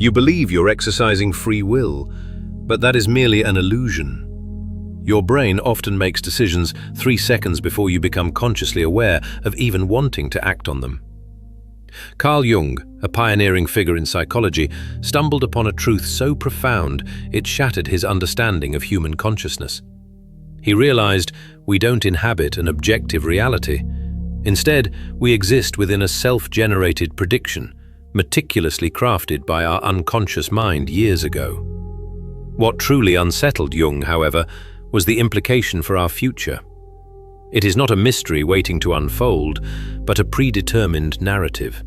You believe you're exercising free will, but that is merely an illusion. Your brain often makes decisions 3 seconds before you become consciously aware of even wanting to act on them. Carl Jung, a pioneering figure in psychology, stumbled upon a truth so profound it shattered his understanding of human consciousness. He realized we don't inhabit an objective reality. Instead, we exist within a self-generated prediction, meticulously crafted by our unconscious mind years ago. What truly unsettled Jung, however, was the implication for our future. It is not a mystery waiting to unfold, but a predetermined narrative.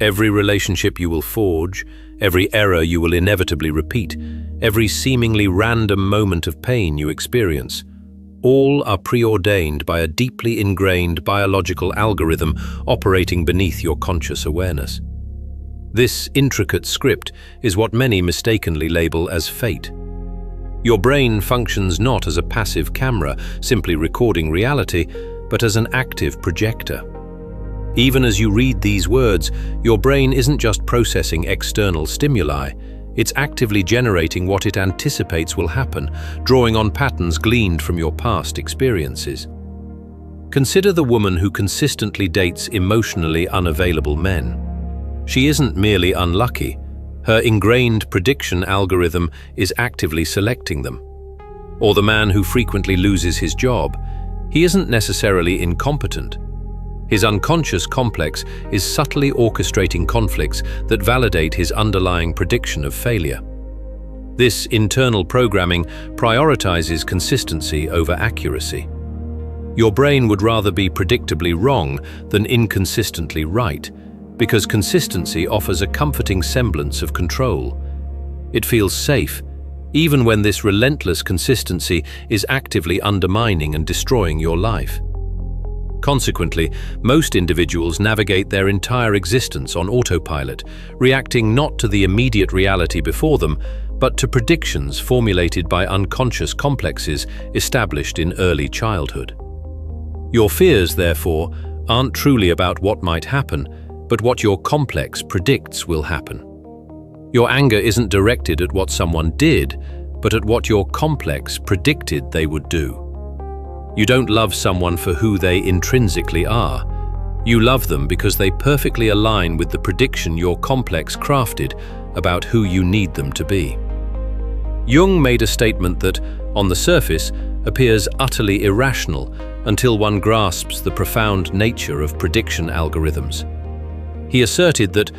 Every relationship you will forge, every error you will inevitably repeat, every seemingly random moment of pain you experience, all are preordained by a deeply ingrained biological algorithm operating beneath your conscious awareness. This intricate script is what many mistakenly label as fate. Your brain functions not as a passive camera, simply recording reality, but as an active projector. Even as you read these words, your brain isn't just processing external stimuli, it's actively generating what it anticipates will happen, drawing on patterns gleaned from your past experiences. Consider the woman who consistently dates emotionally unavailable men. She isn't merely unlucky. Her ingrained prediction algorithm is actively selecting them. Or the man who frequently loses his job. He isn't necessarily incompetent. His unconscious complex is subtly orchestrating conflicts that validate his underlying prediction of failure. This internal programming prioritizes consistency over accuracy. Your brain would rather be predictably wrong than inconsistently right, because consistency offers a comforting semblance of control. It feels safe, even when this relentless consistency is actively undermining and destroying your life. Consequently, most individuals navigate their entire existence on autopilot, reacting not to the immediate reality before them, but to predictions formulated by unconscious complexes established in early childhood. Your fears, therefore, aren't truly about what might happen, but what your complex predicts will happen. Your anger isn't directed at what someone did, but at what your complex predicted they would do. You don't love someone for who they intrinsically are. You love them because they perfectly align with the prediction your complex crafted about who you need them to be. Jung made a statement that, on the surface, appears utterly irrational until one grasps the profound nature of prediction algorithms. He asserted that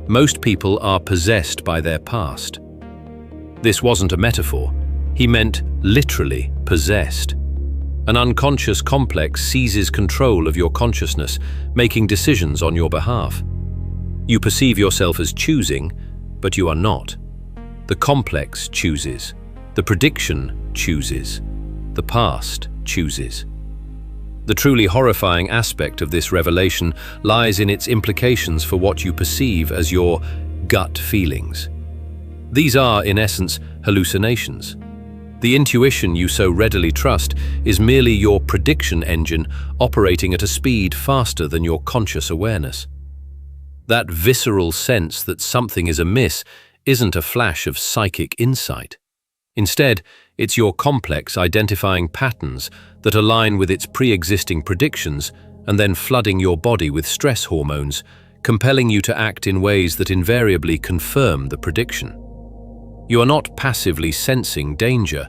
most people are possessed by their past. This wasn't a metaphor. He meant literally possessed. An unconscious complex seizes control of your consciousness, making decisions on your behalf. You perceive yourself as choosing, but you are not. The complex chooses. The prediction chooses. The past chooses. The truly horrifying aspect of this revelation lies in its implications for what you perceive as your gut feelings. These are, in essence, hallucinations. The intuition you so readily trust is merely your prediction engine operating at a speed faster than your conscious awareness. That visceral sense that something is amiss isn't a flash of psychic insight. Instead, it's your complex identifying patterns that align with its pre-existing predictions and then flooding your body with stress hormones, compelling you to act in ways that invariably confirm the prediction. You are not passively sensing danger,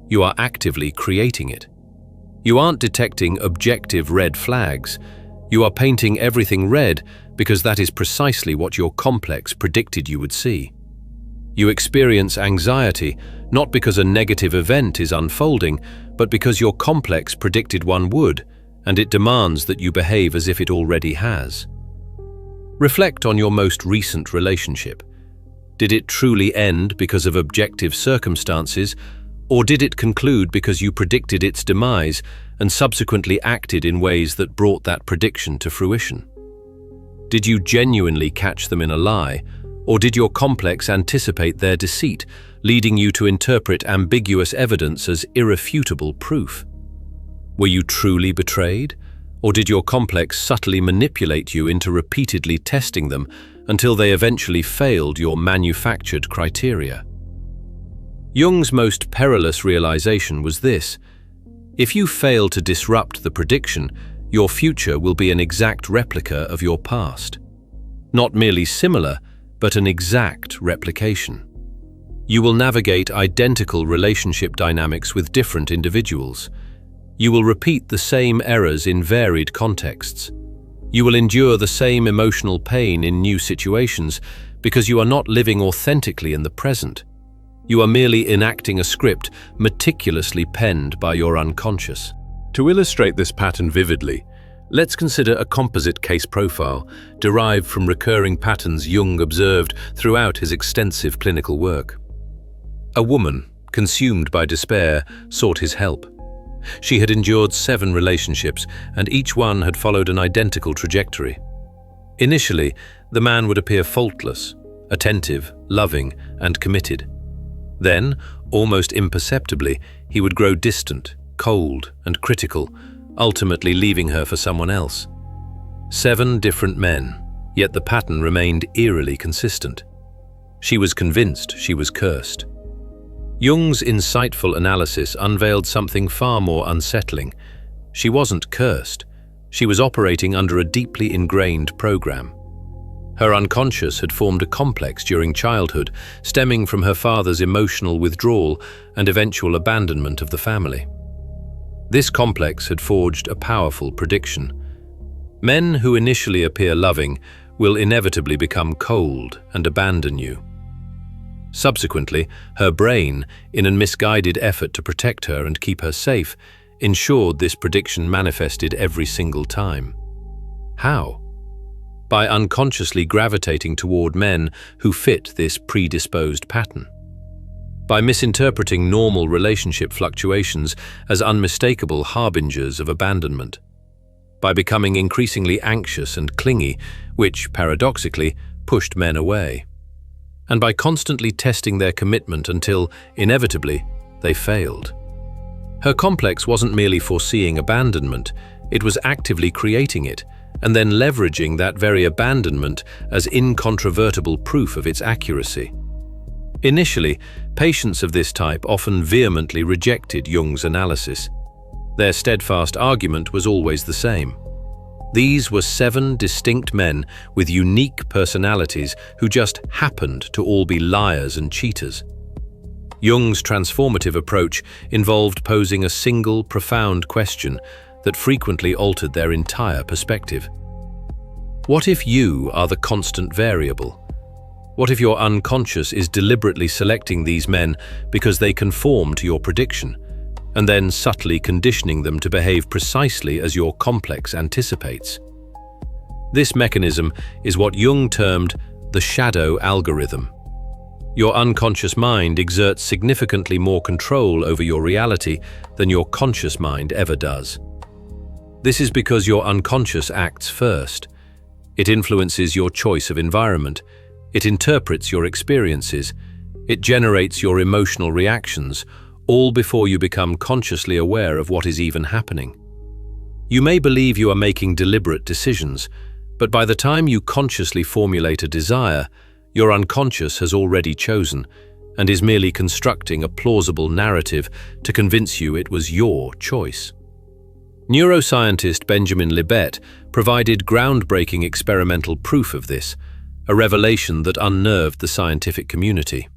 you are actively creating it. You aren't detecting objective red flags, you are painting everything red because that is precisely what your complex predicted you would see. You experience anxiety not because a negative event is unfolding, but because your complex predicted one would, and it demands that you behave as if it already has. Reflect on your most recent relationship. Did it truly end because of objective circumstances, or did it conclude because you predicted its demise and subsequently acted in ways that brought that prediction to fruition? Did you genuinely catch them in a lie, or did your complex anticipate their deceit, leading you to interpret ambiguous evidence as irrefutable proof? Were you truly betrayed, or did your complex subtly manipulate you into repeatedly testing them until they eventually failed your manufactured criteria. Jung's most perilous realization was this: if you fail to disrupt the prediction, your future will be an exact replica of your past. Not merely similar, but an exact replication. You will navigate identical relationship dynamics with different individuals. You will repeat the same errors in varied contexts. You will endure the same emotional pain in new situations because you are not living authentically in the present. You are merely enacting a script meticulously penned by your unconscious. To illustrate this pattern vividly, let's consider a composite case profile derived from recurring patterns Jung observed throughout his extensive clinical work. A woman, consumed by despair, sought his help. She had endured 7 relationships, and each one had followed an identical trajectory. Initially, the man would appear faultless, attentive, loving, and committed. Then, almost imperceptibly, he would grow distant, cold, and critical, ultimately leaving her for someone else. 7 different men, yet the pattern remained eerily consistent. She was convinced she was cursed. Jung's insightful analysis unveiled something far more unsettling. She wasn't cursed. She was operating under a deeply ingrained program. Her unconscious had formed a complex during childhood, stemming from her father's emotional withdrawal and eventual abandonment of the family. This complex had forged a powerful prediction. Men who initially appear loving will inevitably become cold and abandon you. Subsequently, her brain, in a misguided effort to protect her and keep her safe, ensured this prediction manifested every single time. How? By unconsciously gravitating toward men who fit this predisposed pattern. By misinterpreting normal relationship fluctuations as unmistakable harbingers of abandonment. By becoming increasingly anxious and clingy, which, paradoxically, pushed men away. And by constantly testing their commitment until, inevitably, they failed. Her complex wasn't merely foreseeing abandonment, it was actively creating it, and then leveraging that very abandonment as incontrovertible proof of its accuracy. Initially, patients of this type often vehemently rejected Jung's analysis. Their steadfast argument was always the same. These were 7 distinct men with unique personalities who just happened to all be liars and cheaters. Jung's transformative approach involved posing a single, profound question that frequently altered their entire perspective. What if you are the constant variable? What if your unconscious is deliberately selecting these men because they conform to your prediction, and then subtly conditioning them to behave precisely as your complex anticipates? This mechanism is what Jung termed the shadow algorithm. Your unconscious mind exerts significantly more control over your reality than your conscious mind ever does. This is because your unconscious acts first. It influences your choice of environment. It interprets your experiences. It generates your emotional reactions, all before you become consciously aware of what is even happening. You may believe you are making deliberate decisions, but by the time you consciously formulate a desire, your unconscious has already chosen and is merely constructing a plausible narrative to convince you it was your choice. Neuroscientist Benjamin Libet provided groundbreaking experimental proof of this, a revelation that unnerved the scientific community.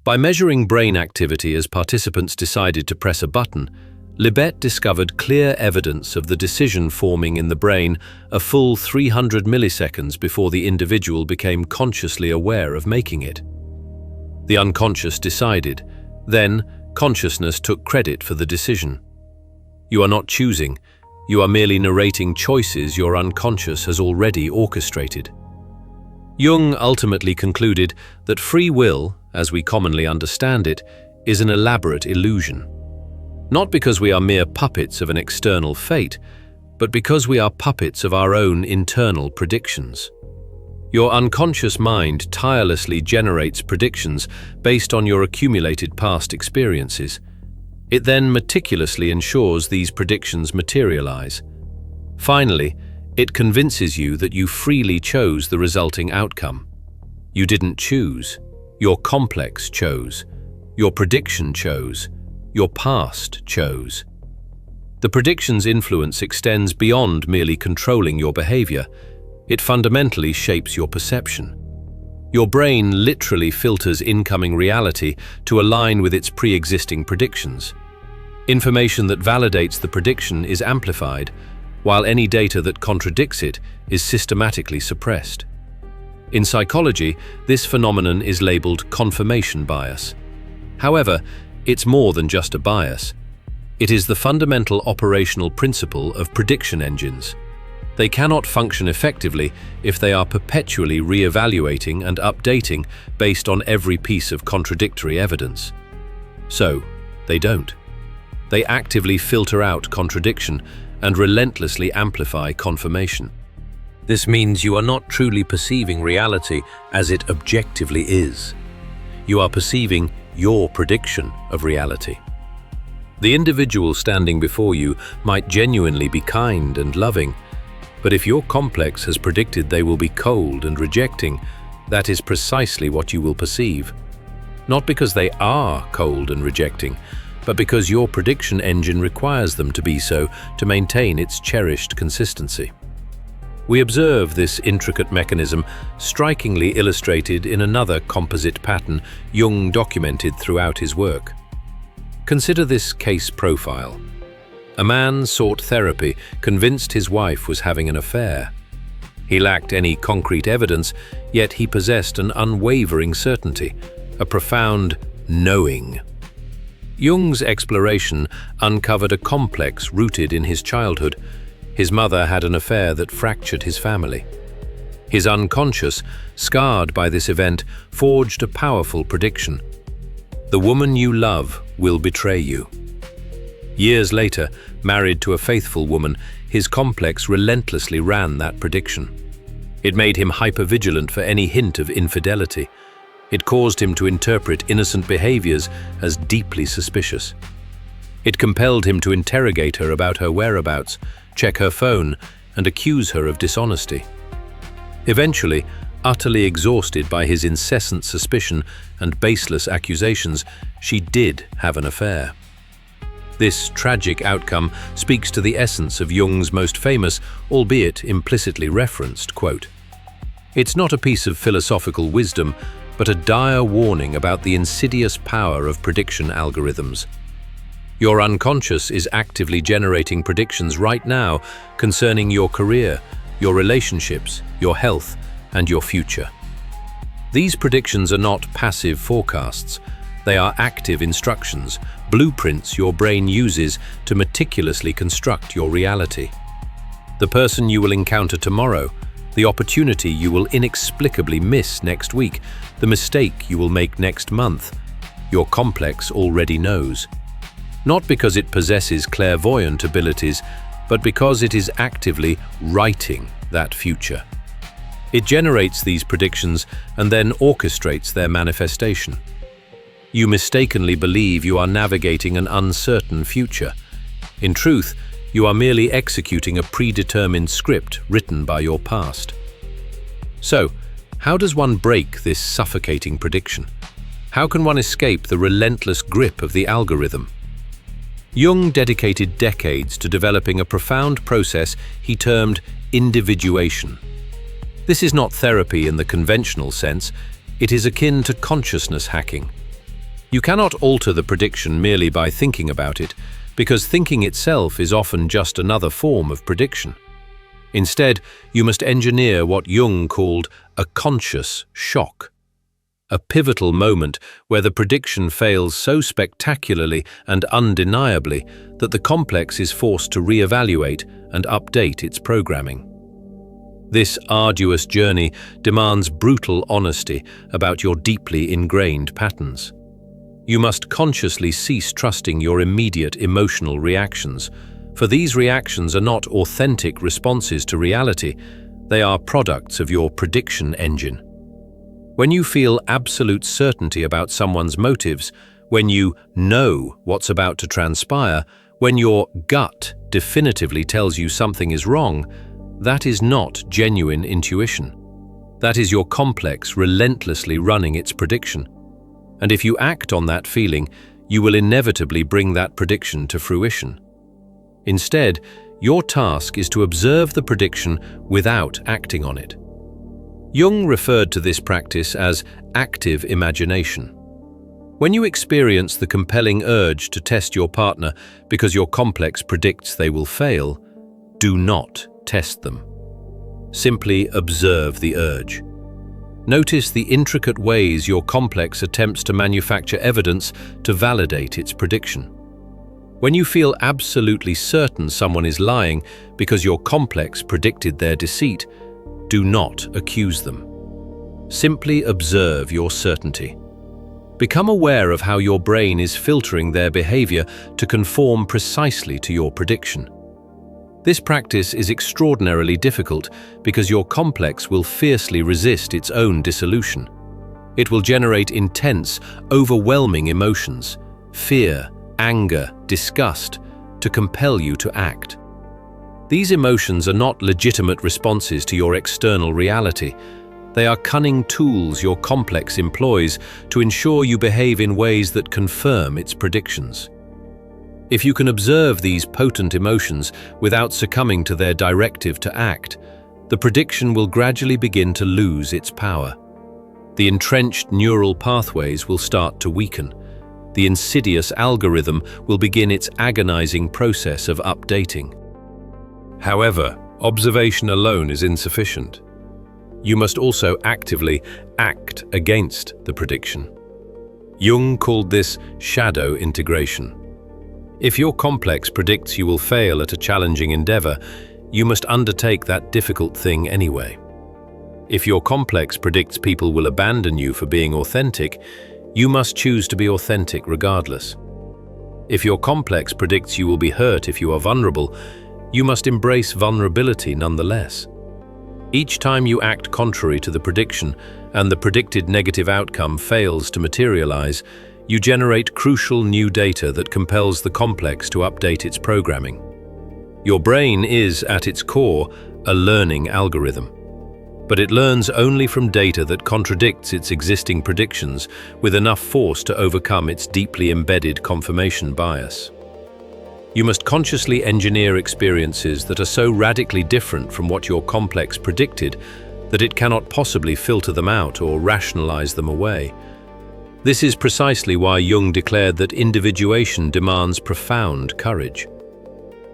By measuring brain activity as participants decided to press a button, Libet discovered clear evidence of the decision forming in the brain a full 300 milliseconds before the individual became consciously aware of making it. The unconscious decided, then consciousness took credit for the decision. You are not choosing, you are merely narrating choices your unconscious has already orchestrated. Jung ultimately concluded that free will, as we commonly understand it, is an elaborate illusion. Not because we are mere puppets of an external fate, but because we are puppets of our own internal predictions. Your unconscious mind tirelessly generates predictions based on your accumulated past experiences. It then meticulously ensures these predictions materialize. Finally, It convinces you that you freely chose the resulting outcome. You didn't choose. Your complex chose. Your prediction chose. Your past chose. The prediction's influence extends beyond merely controlling your behavior. It fundamentally shapes your perception. Your brain literally filters incoming reality to align with its pre-existing predictions. Information that validates the prediction is amplified, while any data that contradicts it is systematically suppressed. In psychology, this phenomenon is labeled confirmation bias. However, it's more than just a bias. It is the fundamental operational principle of prediction engines. They cannot function effectively if they are perpetually re-evaluating and updating based on every piece of contradictory evidence. So, they don't. They actively filter out contradiction and relentlessly amplify confirmation. This means you are not truly perceiving reality as it objectively is. You are perceiving your prediction of reality. The individual standing before you might genuinely be kind and loving, but if your complex has predicted they will be cold and rejecting, that is precisely what you will perceive. Not because they are cold and rejecting, but because your prediction engine requires them to be so to maintain its cherished consistency. We observe this intricate mechanism strikingly illustrated in another composite pattern Jung documented throughout his work. Consider this case profile. A man sought therapy, convinced his wife was having an affair. He lacked any concrete evidence, yet he possessed an unwavering certainty, a profound knowing. Jung's exploration uncovered a complex rooted in his childhood. His mother had an affair that fractured his family. His unconscious, scarred by this event, forged a powerful prediction. The woman you love will betray you. Years later, married to a faithful woman, his complex relentlessly ran that prediction. It made him hypervigilant for any hint of infidelity. It caused him to interpret innocent behaviors as deeply suspicious. It compelled him to interrogate her about her whereabouts, check her phone, and accuse her of dishonesty. Eventually, utterly exhausted by his incessant suspicion and baseless accusations, she did have an affair. This tragic outcome speaks to the essence of Jung's most famous, albeit implicitly referenced, quote. It's not a piece of philosophical wisdom, but a dire warning about the insidious power of prediction algorithms. Your unconscious is actively generating predictions right now concerning your career, your relationships, your health, and your future. These predictions are not passive forecasts. They are active instructions, blueprints your brain uses to meticulously construct your reality. The person you will encounter tomorrow, the opportunity you will inexplicably miss next week, the mistake you will make next month, your complex already knows. Not because it possesses clairvoyant abilities, but because it is actively writing that future. It generates these predictions and then orchestrates their manifestation. You mistakenly believe you are navigating an uncertain future. In truth, you are merely executing a predetermined script written by your past. So, how does one break this suffocating prediction? How can one escape the relentless grip of the algorithm? Jung dedicated decades to developing a profound process he termed individuation. This is not therapy in the conventional sense, it is akin to consciousness hacking. You cannot alter the prediction merely by thinking about it, because thinking itself is often just another form of prediction. Instead, you must engineer what Jung called a conscious shock. A pivotal moment where the prediction fails so spectacularly and undeniably that the complex is forced to re-evaluate and update its programming. This arduous journey demands brutal honesty about your deeply ingrained patterns. You must consciously cease trusting your immediate emotional reactions, for these reactions are not authentic responses to reality, they are products of your prediction engine. When you feel absolute certainty about someone's motives, when you know what's about to transpire, when your gut definitively tells you something is wrong, That is not genuine intuition. That is your complex relentlessly running its prediction. And if you act on that feeling, you will inevitably bring that prediction to fruition. Instead, your task is to observe the prediction without acting on it. Jung referred to this practice as active imagination. When you experience the compelling urge to test your partner because your complex predicts they will fail, do not test them. Simply observe the urge. Notice the intricate ways your complex attempts to manufacture evidence to validate its prediction. When you feel absolutely certain someone is lying because your complex predicted their deceit, do not accuse them. Simply observe your certainty. Become aware of how your brain is filtering their behavior to conform precisely to your prediction. This practice is extraordinarily difficult because your complex will fiercely resist its own dissolution. It will generate intense, overwhelming emotions, fear, anger, disgust, to compel you to act. These emotions are not legitimate responses to your external reality. They are cunning tools your complex employs to ensure you behave in ways that confirm its predictions. If you can observe these potent emotions without succumbing to their directive to act, the prediction will gradually begin to lose its power. The entrenched neural pathways will start to weaken. The insidious algorithm will begin its agonizing process of updating. However, observation alone is insufficient. You must also actively act against the prediction. Jung called this shadow integration. If your complex predicts you will fail at a challenging endeavor, you must undertake that difficult thing anyway. If your complex predicts people will abandon you for being authentic, you must choose to be authentic regardless. If your complex predicts you will be hurt if you are vulnerable, you must embrace vulnerability nonetheless. Each time you act contrary to the prediction and the predicted negative outcome fails to materialize, you generate crucial new data that compels the complex to update its programming. Your brain is, at its core, a learning algorithm. But it learns only from data that contradicts its existing predictions with enough force to overcome its deeply embedded confirmation bias. You must consciously engineer experiences that are so radically different from what your complex predicted that it cannot possibly filter them out or rationalize them away. This is precisely why Jung declared that individuation demands profound courage.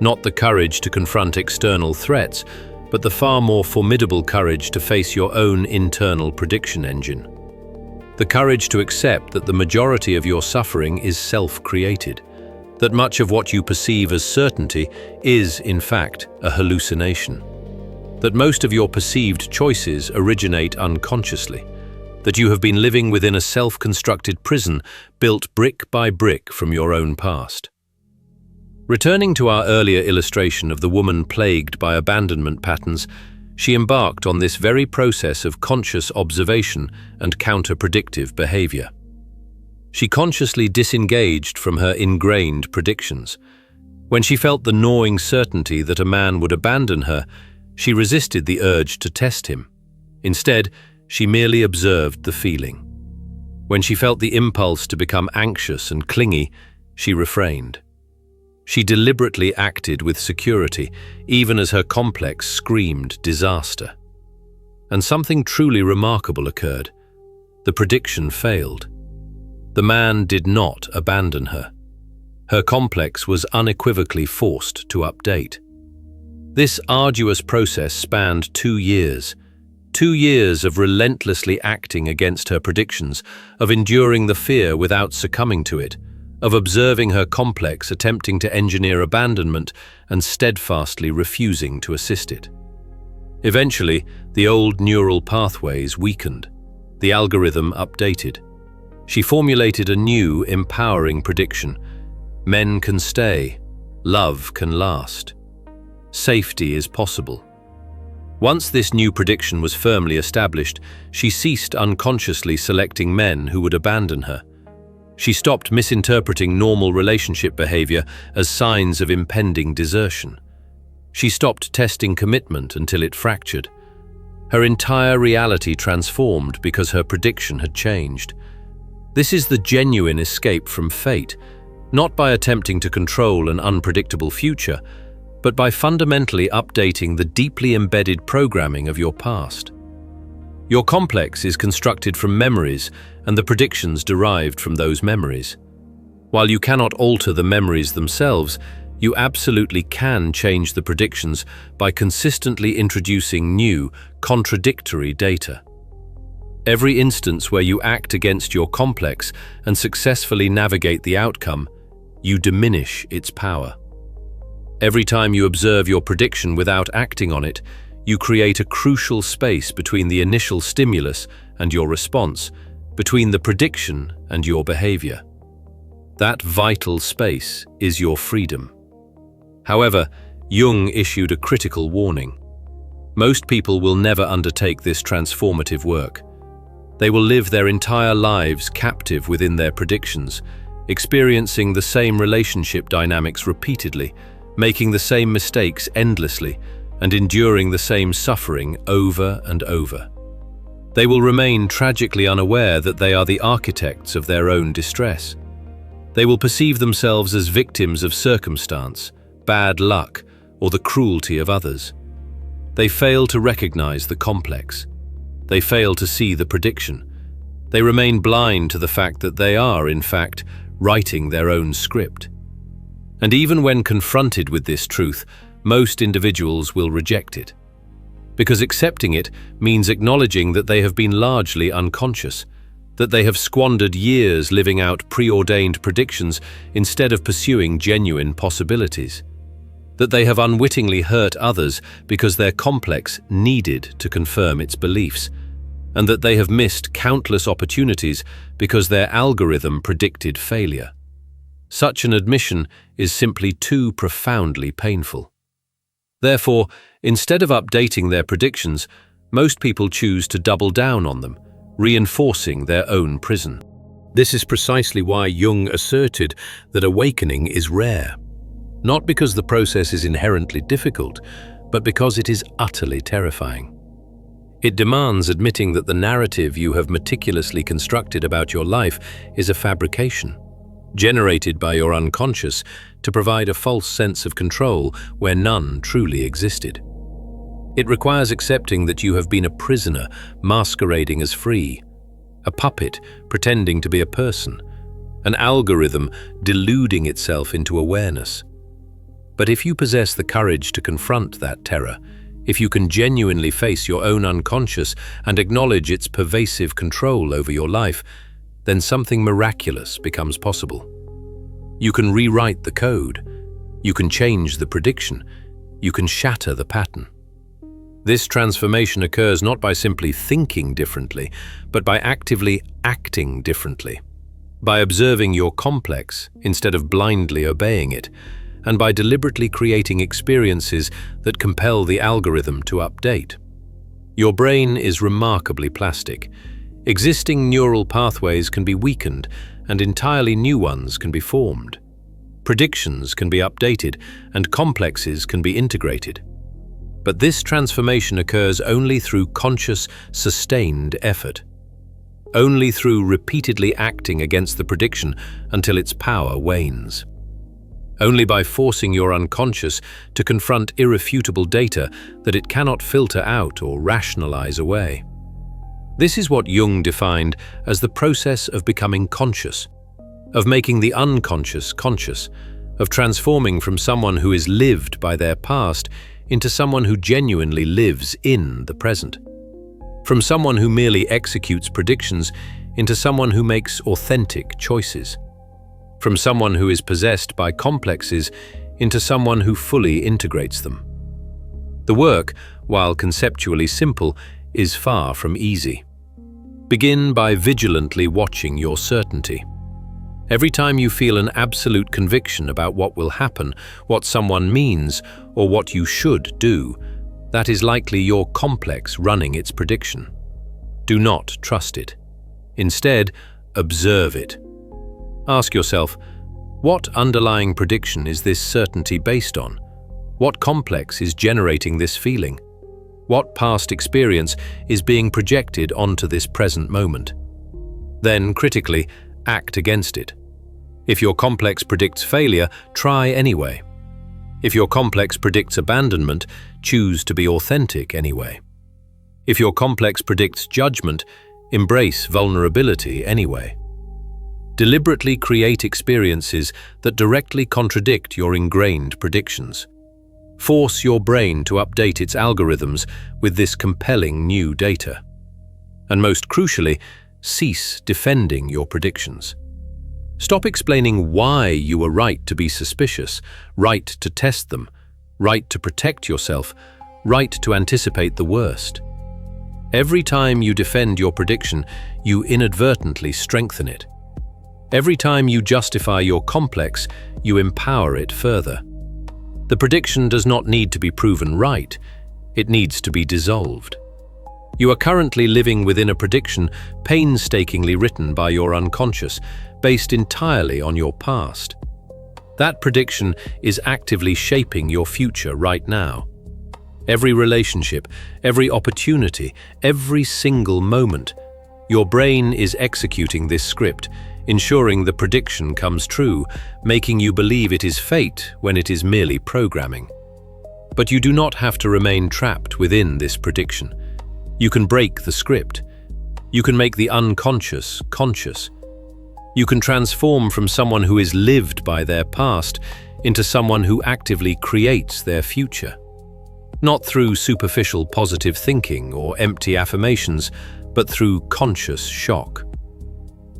Not the courage to confront external threats, but the far more formidable courage to face your own internal prediction engine. The courage to accept that the majority of your suffering is self-created, that much of what you perceive as certainty is, in fact, a hallucination, that most of your perceived choices originate unconsciously, that you have been living within a self-constructed prison built brick by brick from your own past. Returning to our earlier illustration of the woman plagued by abandonment patterns, she embarked on this very process of conscious observation and counter-predictive behavior. She consciously disengaged from her ingrained predictions. When she felt the gnawing certainty that a man would abandon her, she resisted the urge to test him. Instead, she merely observed the feeling. When she felt the impulse to become anxious and clingy, she refrained. She deliberately acted with security, even as her complex screamed disaster. And something truly remarkable occurred. The prediction failed. The man did not abandon her. Her complex was unequivocally forced to update. This arduous process spanned 2 years. 2 years of relentlessly acting against her predictions, of enduring the fear without succumbing to it, of observing her complex attempting to engineer abandonment and steadfastly refusing to assist it. Eventually, the old neural pathways weakened. The algorithm updated. She formulated a new, empowering prediction. Men can stay. Love can last. Safety is possible. Once this new prediction was firmly established, she ceased unconsciously selecting men who would abandon her. She stopped misinterpreting normal relationship behavior as signs of impending desertion. She stopped testing commitment until it fractured. Her entire reality transformed because her prediction had changed. This is the genuine escape from fate, not by attempting to control an unpredictable future, but by fundamentally updating the deeply embedded programming of your past. Your complex is constructed from memories and the predictions derived from those memories. While you cannot alter the memories themselves, you absolutely can change the predictions by consistently introducing new, contradictory data. Every instance where you act against your complex and successfully navigate the outcome, you diminish its power. Every time you observe your prediction without acting on it, you create a crucial space between the initial stimulus and your response, between the prediction and your behavior. That vital space is your freedom. However, Jung issued a critical warning. Most people will never undertake this transformative work. They will live their entire lives captive within their predictions, experiencing the same relationship dynamics repeatedly, making the same mistakes endlessly, and enduring the same suffering over and over. They will remain tragically unaware that they are the architects of their own distress. They will perceive themselves as victims of circumstance, bad luck, or the cruelty of others. They fail to recognize the complex. They fail to see the prediction. They remain blind to the fact that they are, in fact, writing their own script. And even when confronted with this truth, most individuals will reject it. Because accepting it means acknowledging that they have been largely unconscious, that they have squandered years living out preordained predictions instead of pursuing genuine possibilities, that they have unwittingly hurt others because their complex needed to confirm its beliefs, and that they have missed countless opportunities because their algorithm predicted failure. Such an admission is simply too profoundly painful. Therefore, instead of updating their predictions, most people choose to double down on them, reinforcing their own prison. This is precisely why Jung asserted that awakening is rare. Not because the process is inherently difficult, but because it is utterly terrifying. It demands admitting that the narrative you have meticulously constructed about your life is a fabrication, generated by your unconscious to provide a false sense of control where none truly existed. It requires accepting that you have been a prisoner masquerading as free, a puppet pretending to be a person, an algorithm deluding itself into awareness. But if you possess the courage to confront that terror, if you can genuinely face your own unconscious and acknowledge its pervasive control over your life, then something miraculous becomes possible. You can rewrite the code. You can change the prediction. You can shatter the pattern. This transformation occurs not by simply thinking differently, but by actively acting differently, by observing your complex instead of blindly obeying it, and by deliberately creating experiences that compel the algorithm to update. Your brain is remarkably plastic. Existing neural pathways can be weakened, and entirely new ones can be formed. Predictions can be updated, and complexes can be integrated. But this transformation occurs only through conscious, sustained effort. Only through repeatedly acting against the prediction until its power wanes. Only by forcing your unconscious to confront irrefutable data that it cannot filter out or rationalize away. This is what Jung defined as the process of becoming conscious, of making the unconscious conscious, of transforming from someone who is lived by their past into someone who genuinely lives in the present. From someone who merely executes predictions into someone who makes authentic choices. From someone who is possessed by complexes into someone who fully integrates them. The work, while conceptually simple, is far from easy. Begin by vigilantly watching your certainty. Every time you feel an absolute conviction about what will happen, what someone means, or what you should do, that is likely your complex running its prediction. Do not trust it. Instead, observe it. Ask yourself, what underlying prediction is this certainty based on? What complex is generating this feeling? What past experience is being projected onto this present moment? Then, critically, act against it. If your complex predicts failure, try anyway. If your complex predicts abandonment, choose to be authentic anyway. If your complex predicts judgment, embrace vulnerability anyway. Deliberately create experiences that directly contradict your ingrained predictions. Force your brain to update its algorithms with this compelling new data. And most crucially, cease defending your predictions. Stop explaining why you were right to be suspicious, right to test them, right to protect yourself, right to anticipate the worst. Every time you defend your prediction, you inadvertently strengthen it. Every time you justify your complex, you empower it further. The prediction does not need to be proven right, it needs to be dissolved. You are currently living within a prediction painstakingly written by your unconscious, based entirely on your past. That prediction is actively shaping your future right now. Every relationship, every opportunity, every single moment, your brain is executing this script, ensuring the prediction comes true, making you believe it is fate when it is merely programming. But you do not have to remain trapped within this prediction. You can break the script. You can make the unconscious conscious. You can transform from someone who is lived by their past into someone who actively creates their future. Not through superficial positive thinking or empty affirmations, but through conscious shock.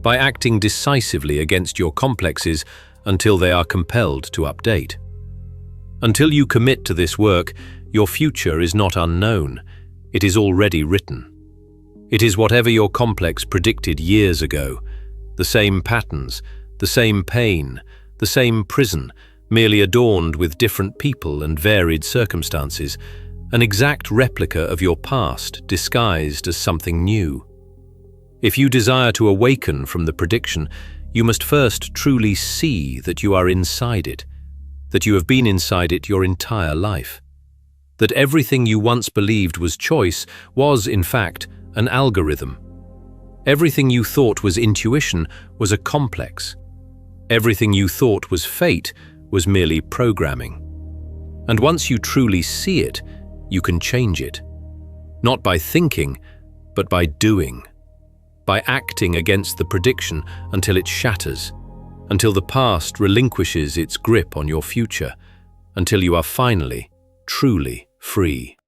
By acting decisively against your complexes until they are compelled to update. Until you commit to this work, your future is not unknown. It is already written. It is whatever your complex predicted years ago. The same patterns, the same pain, the same prison, merely adorned with different people and varied circumstances, an exact replica of your past disguised as something new. If you desire to awaken from the prediction, you must first truly see that you are inside it, that you have been inside it your entire life, that everything you once believed was choice was, in fact, an algorithm. Everything you thought was intuition was a complex. Everything you thought was fate was merely programming. And once you truly see it, you can change it. Not by thinking, but by doing. By acting against the prediction until it shatters, until the past relinquishes its grip on your future, until you are finally, truly free.